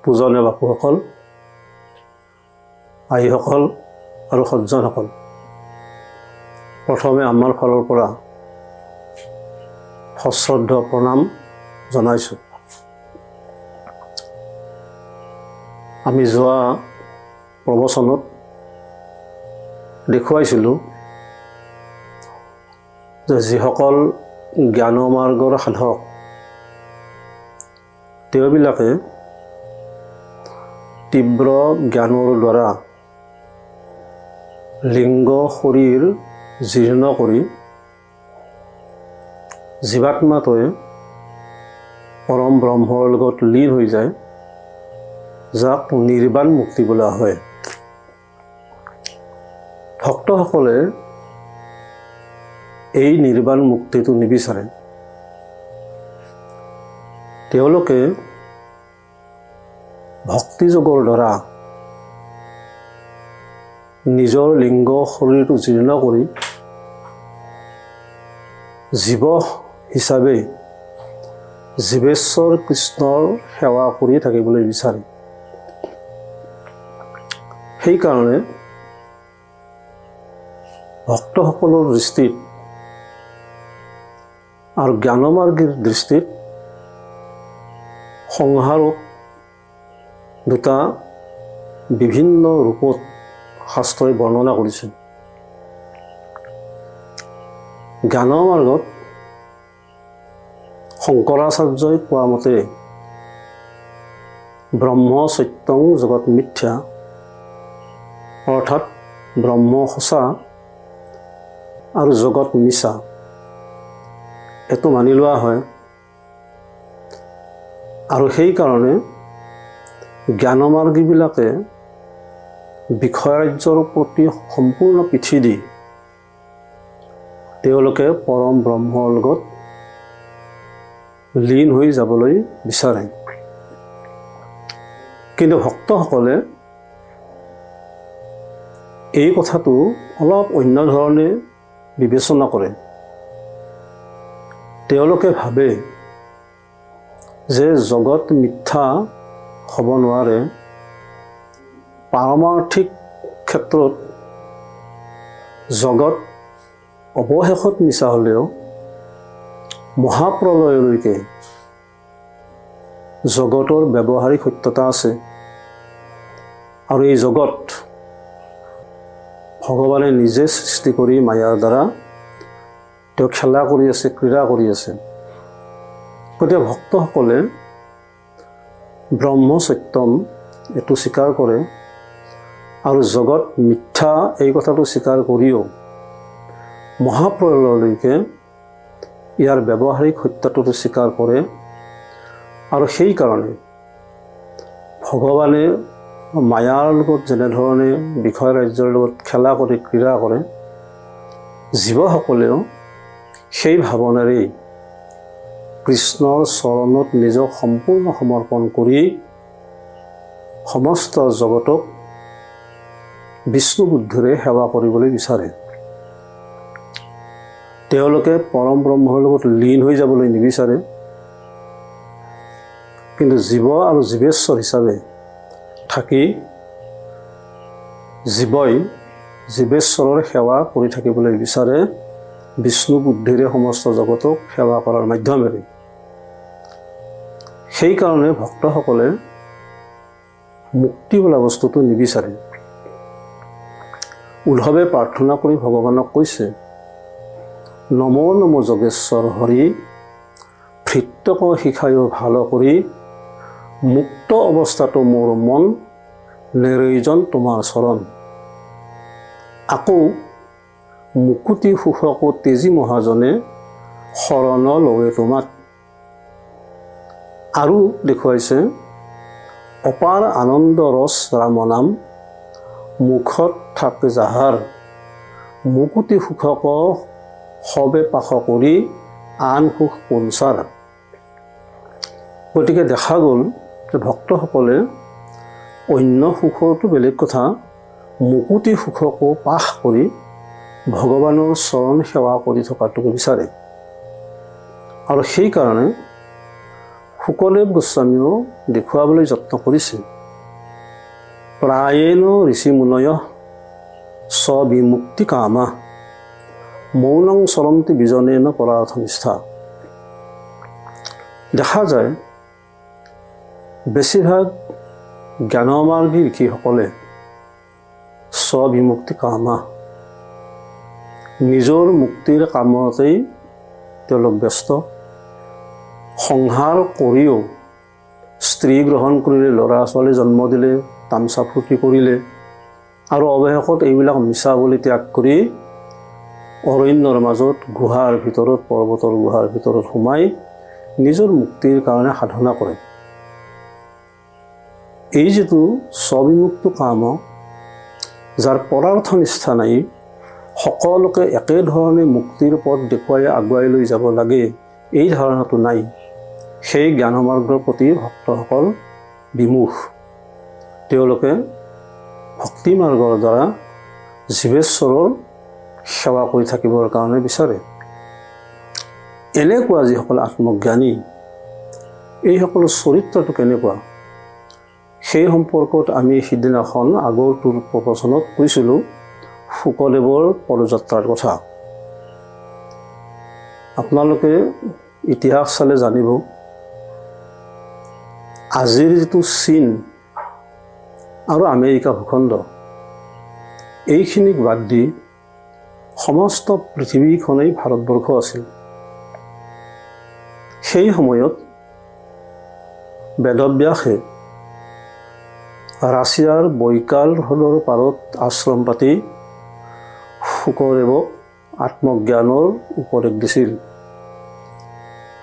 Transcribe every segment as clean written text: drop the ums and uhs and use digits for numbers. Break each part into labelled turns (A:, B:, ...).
A: পূজনীয় বাপুসকল, আইসকল আৰু সজ্জনসকল, প্ৰথমে আমাৰ ফালৰ পৰা সশ্ৰদ্ধ প্ৰণাম জনাইছোঁ। আমি যোৱা প্ৰবচনত দেখুৱাইছিলোঁ যে যিসকল জ্ঞান মাৰ্গৰ সাধক তেওঁবিলাকে তীব্ৰ জ্ঞানৰ দ্বাৰা লিংগ শৰীৰ জীৰ্ণ কৰি জীৱাত্মাটোৱে পৰম ব্ৰহ্মৰ লগত লীন হৈ যায়, যাক নিৰ্বাণ মুক্তি বোলা হয়। ভক্তসকলে এই নিৰ্বাণ মুক্তিটো নিবিচাৰে। তেওঁলোকে ভক্তিযোগৰ দ্বাৰা নিজৰ লিংগ শৰীৰটো জীৰ্ণ কৰি জীৱ হিচাপে জীৱেশ্বৰ কৃষ্ণৰ সেৱা কৰি থাকিবলৈ বিচাৰে। সেইকাৰণে ভক্তসকলৰ দৃষ্টিত আৰু জ্ঞানমাৰ্গীৰ দৃষ্টিত সংসাৰক দুটা বিভিন্ন ৰূপত শাস্ত্ৰই বৰ্ণনা কৰিছে। জ্ঞানমাৰ্গত শংকৰাচাৰ্যই কোৱা মতে ব্ৰহ্ম সত্যং জগত মিথ্যা, অৰ্থাৎ ব্ৰহ্ম সঁচা আৰু জগত মিছা, এইটো মানি লোৱা হয়। আৰু সেইকাৰণে জ্ঞানমাৰ্গীবিলাকে বিষয়ৰাজ্যৰ প্ৰতি সম্পূৰ্ণ পিঠি দি তেওঁলোকে পৰম ব্ৰহ্মৰ লগত লীন হৈ যাবলৈ বিচাৰে। কিন্তু ভক্তসকলে এই কথাটো অলপ অন্য ধৰণে বিবেচনা কৰে। তেওঁলোকে ভাবে যে জগত মিথ্যা হ'ব নোৱাৰে। পাৰমাৰ্থিক ক্ষেত্ৰত জগত অৱশেষত মিছা হ'লেও মহাপ্ৰলয়লৈকে জগতৰ ব্যৱহাৰিক সত্যতা আছে। আৰু এই জগত ভগৱানে নিজে সৃষ্টি কৰি মায়াৰ দ্বাৰা তেওঁ খেলা কৰি আছে, ক্ৰীড়া কৰি আছে। গতিকে ভক্তসকলে ব্ৰহ্ম সত্যম এইটো স্বীকাৰ কৰে আৰু জগত মিথ্যা এই কথাটো স্বীকাৰ কৰিও মহাপ্ৰলয়লৈকে ইয়াৰ ব্যৱহাৰিক সত্যটোতো স্বীকাৰ কৰে। আৰু সেইকাৰণে ভগৱানে মায়াৰ লগত যেনেধৰণে বিষয় ৰাজ্যৰ লগত খেলা কৰি ক্ৰীড়া কৰে, জীৱসকলেও সেই ভাৱনাৰেই কৃষ্ণৰ চৰণত নিজক সম্পূৰ্ণ সমৰ্পণ কৰি সমস্ত জগতক বিষ্ণু বুদ্ধিৰে সেৱা কৰিবলৈ বিচাৰে। তেওঁলোকে পৰম ব্ৰহ্মৰ লগত লীন হৈ যাবলৈ নিবিচাৰে। কিন্তু জীৱ আৰু জীৱেশ্বৰ হিচাপে থাকি জীৱই জীৱেশ্বৰৰ সেৱা কৰি থাকিবলৈ বিচাৰে, বিষ্ণু বুদ্ধিৰে সমস্ত জগতক সেৱা কৰাৰ মাধ্যমেৰে। সেইকাৰণে ভক্তসকলে মুক্তি বোলা বস্তুটো নিবিচাৰে। উদ্ধৱে প্ৰাৰ্থনা কৰি ভগৱানক কৈছে, নমো নমো যোগেশ্বৰ হৰি, ভৃত্যক শিকায়ো ভাল কৰি, মুক্ত অৱস্থাটো মোৰ মন, নিৰজন তোমাৰ চৰণ। আকৌ মুকুতি সুখকো তেজী মহাজনে, শৰণ লৱে তোমাক। আৰু দেখুৱাইছে, অপাৰ আনন্দ ৰস ৰাম নাম, মুখত থাকে যাহাৰ, মুকুতি সুখক সবে পাশ কৰি, আন সুখ পঞ্চাৰ। গতিকে দেখা গ'ল যে ভক্তসকলে অন্য সুখৰটো বেলেগ কথা, মুকুতি সুখকো পাশ কৰি ভগৱানৰ চৰণ সেৱা কৰি থকাটো বিচাৰে। আৰু সেইকাৰণে শুকদেৱ গোস্বামীও দেখুৱাবলৈ যত্ন কৰিছে। প্ৰায়েণ ঋষিমুনয় স্ববিমুক্তি কামা মৌনং চৰন্তি বিজনেন পৰাৰ্থনিষ্ঠা। দেখা যায় বেছিভাগ জ্ঞানমাৰ্গী ঋষিসকলে স্ববিমুক্তি কামা নিজৰ মুক্তিৰ কামতেই তেওঁলোক ব্যস্ত। সংহাৰ কৰিও স্ত্ৰী গ্ৰহণ কৰিলে, ল'ৰা ছোৱালী জন্ম দিলে, তামচা ফূৰ্তি কৰিলে আৰু অৱশেষত এইবিলাক মিছা বুলি ত্যাগ কৰি অৰণ্যৰ মাজত গুহাৰ ভিতৰত, পৰ্বতৰ গুহাৰ ভিতৰত সোমাই নিজৰ মুক্তিৰ কাৰণে সাধনা কৰে। এই যিটো স্ববিমুক্ত কাম, যাৰ পৰাৰ্থ নিষ্ঠা নাই, সকলোকে একেধৰণে মুক্তিৰ পথ দেখুৱাই আগুৱাই লৈ যাব লাগে, এই ধাৰণাটো নাই, সেই জ্ঞানমাৰ্গৰ প্ৰতি ভক্তসকল বিমুখ। তেওঁলোকে ভক্তি মাৰ্গৰ দ্বাৰা জীৱেশ্বৰৰ সেৱা কৰি থাকিবৰ কাৰণে বিচাৰে। এনেকুৱা যিসকল আত্মজ্ঞানী, এইসকলৰ চৰিত্ৰটো কেনেকুৱা, সেই সম্পৰ্কত আমি সিদিনাখন আগৰটোৰ প্ৰবচনত কৈছিলোঁ শুকদেৱৰ পদযাত্ৰাৰ কথা। আপোনালোকে ইতিহাস চালে জানিব, আজিৰ যিটো চীন আৰু আমেৰিকা ভূখণ্ড, এইখিনিক বাদ দি সমস্ত পৃথিৱীখনেই ভাৰতবৰ্ষ আছিল। সেই সময়ত বেদব্যাসে ৰাছিয়াৰ বৈকাল হ্ৰদৰ পাৰত আশ্ৰম পাতি শুকদেৱক আত্মজ্ঞানৰ উপদেশ দিছিল।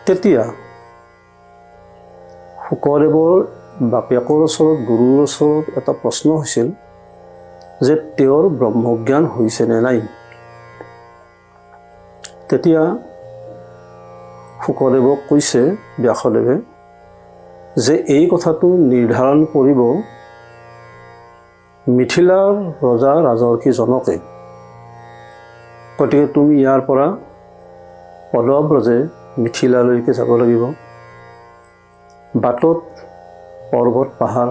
A: তেতিয়া শুকদেৱৰ বাপেকৰ ওচৰত, গুৰুৰ ওচৰত এটা প্ৰশ্ন হৈছিল যে তেওঁৰ ব্ৰহ্মজ্ঞান হৈছে নে নাই। তেতিয়া শুকদেৱক কৈছে ব্যাসদেৱে যে এই কথাটো নিৰ্ধাৰণ কৰিব মিথিলাৰ ৰজা ৰাজৰ্ষি জনকে। গতিকে তুমি ইয়াৰ পৰা পদব্ৰজে মিথিলালৈকে যাব লাগিব। বাটত পৰ্বত, পাহাৰ,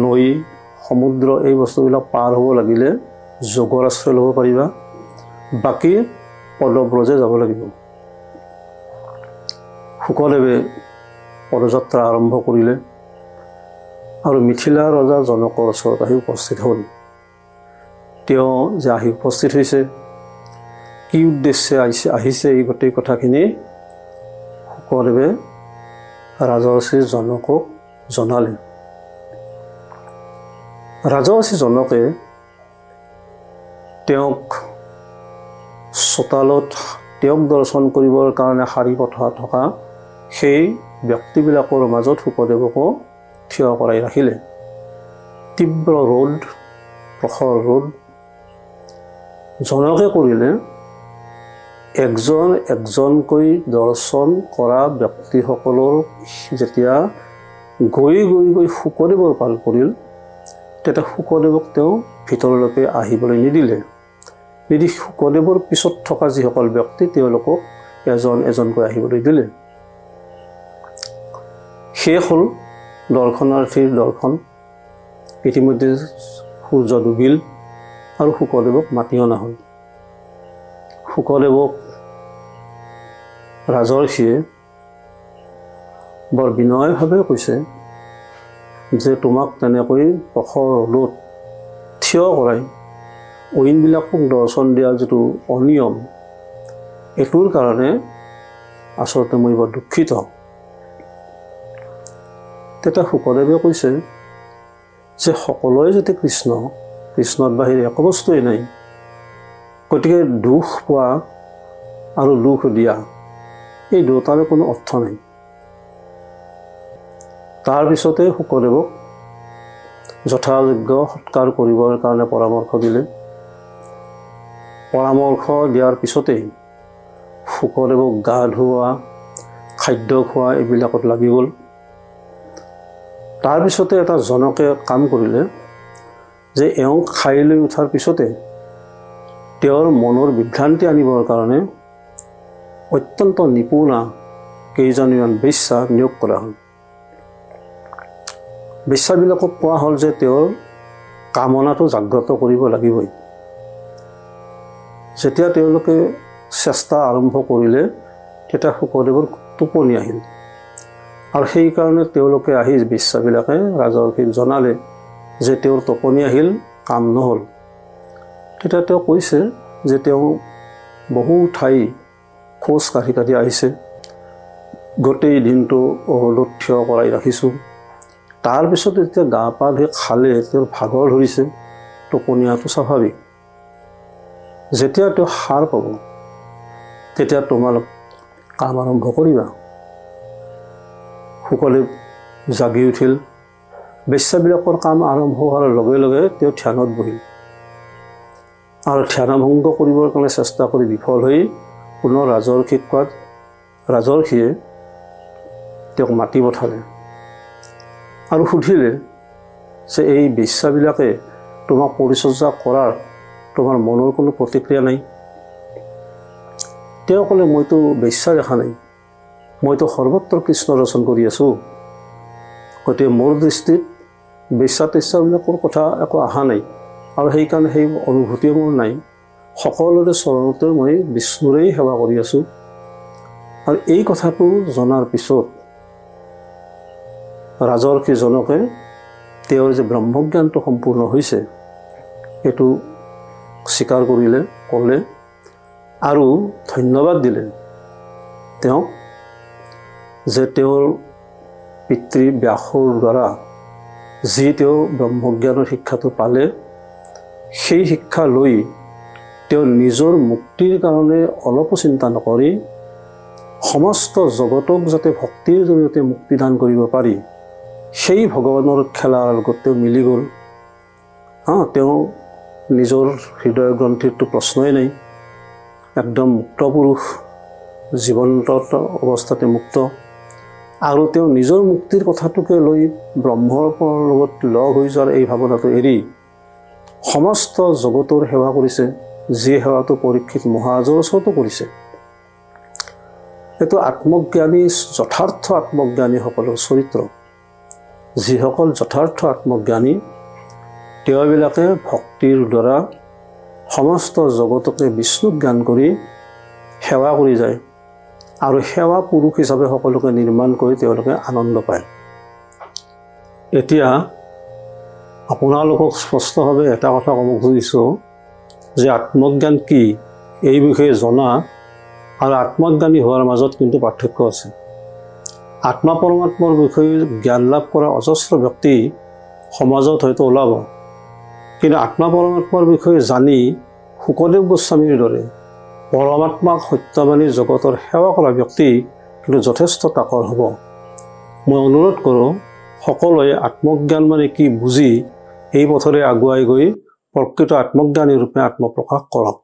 A: নৈ, সমুদ্ৰ এই বস্তুবিলাক পাৰ হ'ব লাগিলে যোগৰ আশ্ৰয় ল'ব পাৰিবা, বাকী পদব্ৰজে যাব লাগিব। শুকদেৱে পদযাত্ৰা আৰম্ভ কৰিলে আৰু মিথিলা ৰজা জনকৰ ওচৰত আহি উপস্থিত হ'ল। তেওঁ যে আহি উপস্থিত হৈছে, কি উদ্দেশ্যে আহিছে, এই গোটেই কথাখিনি শুকদেৱে ৰাজৰ্ষি জনকক জনালে। ৰাজৰ্ষি জনকে তেওঁক চোতালত তেওঁক দৰ্শন কৰিবৰ কাৰণে শাৰী পঠোৱা থকা সেই ব্যক্তিবিলাকৰ মাজত শুকদেৱকো থিয় কৰাই ৰাখিলে। তীব্ৰ ৰ'দ, প্ৰখৰ ৰ'দ। জনকে কৰিলে একজন একজনকৈ দৰ্শন কৰা ব্যক্তিসকলৰ যেতিয়া গৈ গৈ গৈ শুকদেৱৰ পাল পৰিল, তেতিয়া শুকদেৱক তেওঁ ভিতৰলৈকে আহিবলৈ নিদিলে। নিদি শুকদেৱৰ পিছত থকা যিসকল ব্যক্তি, তেওঁলোকক এজন এজনকৈ আহিবলৈ দিলে। শেষ হ'ল দৰ্শনাৰ্থীৰ দৰ্শন। ইতিমধ্যে সূৰ্য ডুবিল আৰু শুকদেৱক মাতি অনা হ'ল। শুকদেৱক ৰাজৰ্ষিয়ে বৰ বিনয়ভাৱে কৈছে যে তোমাক তেনেকৈ প্ৰখৰ ৰ'দত থিয় কৰাই অইনবিলাকক দৰ্শন দিয়াৰ যিটো অনিয়ম, এইটোৰ কাৰণে আচলতে মই বৰ দুখিত। তেতিয়া শুকদেৱে কৈছে যে সকলোৱে যদি কৃষ্ণৰ বাহিৰে একো বস্তুৱেই নাই, গতিকে দুখ পোৱা আৰু দুখ দিয়া এই দুটাৰে কোনো অৰ্থ নাই। তাৰপিছতে শুকদেৱক যথাযোগ্য সৎকাৰ কৰিবৰ কাৰণে পৰামৰ্শ দিলে। পৰামৰ্শ দিয়াৰ পিছতেই শুকদেৱক গা ধুওৱা, খাদ্য খোৱা এইবিলাকত লাগি গ'ল। তাৰপিছতে এটা জনকে কাম কৰিলে যে এওঁক খাই লৈ উঠাৰ পিছতে তেওঁৰ মনৰ বিভ্ৰান্তি আনিবৰ কাৰণে অত্যন্ত নিপুণা কেইজনমান বেশ্যা নিয়োগ কৰা হ'ল। বেশ্যাবিলাকক কোৱা হ'ল যে তেওঁৰ কামনাটো জাগ্ৰত কৰিব লাগিবই। যেতিয়া তেওঁলোকে চেষ্টা আৰম্ভ কৰিলে তেতিয়া শুকদেৱৰ টোপনি আহিল আৰু সেইকাৰণে তেওঁলোকে আহি বেশ্যাবিলাকে ৰাজৰ্ষিক জনালে যে তেওঁৰ টোপনি আহিল, কাম নহ'ল। তেতিয়া তেওঁ কৈছে যে তেওঁ বহু ঠাই খোজ কাঢ়ি কাঢ়ি আহিছে, গোটেই দিনটো অহলত থিয় কৰাই ৰাখিছোঁ। তাৰপিছত যেতিয়া গা পা ধুই খালে তেওঁৰ ভাগৰ ধৰিছে, টোপনি অহাটো স্বাভাৱিক। যেতিয়া তেওঁ সাৰ পাব তেতিয়া তোমালোক কাম আৰম্ভ কৰিবা। শুকদেৱ জাগি উঠিল। বেশ্যাবিলাকৰ কাম আৰম্ভ হোৱাৰ লগে লগে তেওঁ ধ্যানত বহিল আৰু ধ্যানভংগ কৰিবৰ কাৰণে চেষ্টা কৰি বিফল হৈ পুনৰ ৰাজৰ্ষিক কোৱাত ৰাজৰ্ষিয়ে তেওঁক মাতি পঠালে আৰু সুধিলে যে এই বেশ্যাবিলাকে তোমাক পৰিচৰ্যা কৰাৰ তোমাৰ মনৰ কোনো প্ৰতিক্ৰিয়া নাই? তেওঁ ক'লে, মইতো বেশ্যা দেখা নাই, মইতো সৰ্বত্ৰ কৃষ্ণ দৰ্শন কৰি আছোঁ। গতিকে মোৰ দৃষ্টিত বেশ্যা তেশ্যাবিলাকৰ কথা একো অহা নাই আৰু সেইকাৰণে সেই অনুভূতিও মোৰ নাই। সকলোৰে চৰণতে মই বিষ্ণুৰেই সেৱা কৰি আছোঁ। আৰু এই কথাটো জনাৰ পিছত ৰাজৰ্ষিজনকে তেওঁৰ যে ব্ৰহ্মজ্ঞানটো সম্পূৰ্ণ হৈছে সেইটো স্বীকাৰ কৰিলে, ক'লে আৰু ধন্যবাদ দিলে তেওঁক যে তেওঁৰ পিতৃ ব্যাসৰ দ্বাৰা যি তেওঁ ব্ৰহ্মজ্ঞানৰ শিক্ষাটো পালে, সেই শিক্ষা লৈ তেওঁ নিজৰ মুক্তিৰ কাৰণে অলপো চিন্তা নকৰি সমস্ত জগতক যাতে ভক্তিৰ জৰিয়তে মুক্তিদান কৰিব পাৰি, সেই ভগৱানৰ খেলাৰ লগত তেওঁ মিলি গ'ল। তেওঁ নিজৰ হৃদয় গ্ৰন্থিৰটো প্ৰশ্নই নাই, একদম মুক্ত পুৰুষ, জীৱন্ত অৱস্থাতে মুক্ত। আৰু তেওঁ নিজৰ মুক্তিৰ কথাটোকে লৈ ব্ৰহ্মৰ লগত লগ হৈ যোৱাৰ এই ভাৱনাটো এৰি সমস্ত জগতৰ সেৱা কৰিছে, যি সেৱাটো পৰীক্ষিত মহাৰাজৰ ওচৰতো কৰিছে। এইটো আত্মজ্ঞানী, যথাৰ্থ আত্মজ্ঞানীসকলৰ চৰিত্ৰ। যিসকল যথাৰ্থ আত্মজ্ঞানী তেওঁবিলাকে ভক্তিৰ দ্বাৰা সমস্ত জগতকে বিষ্ণু জ্ঞান কৰি সেৱা কৰি যায় আৰু সেৱা পুৰুষ হিচাপে সকলোকে নিৰ্মাণ কৰি তেওঁলোকে আনন্দ পায়। এতিয়া আপোনালোকক স্পষ্টভাৱে এটা কথা ক'ব খুজিছোঁ যে আত্মজ্ঞান কি এই বিষয়ে জনা আৰু আত্মজ্ঞানী হোৱাৰ মাজত কিন্তু পাৰ্থক্য আছে। আত্মা পৰমাত্মাৰ বিষয়ে জ্ঞান লাভ কৰা অজস্ৰ ব্যক্তি সমাজত হয়তো ওলাব, কিন্তু আত্মা পৰমাত্মাৰ বিষয়ে জানি শুকদেৱ গোস্বামীৰ দৰে পৰমাত্মাক সত্য মানি জগতৰ সেৱা কৰা ব্যক্তি কিন্তু যথেষ্ট তাকৰ হ'ব। মই অনুৰোধ কৰোঁ সকলোৱে আত্মজ্ঞান মানে কি বুজি এই পথৰে আগুৱাই গৈ প্ৰকৃত আত্মজ্ঞানী ৰূপে আত্মপ্ৰকাশ কৰক।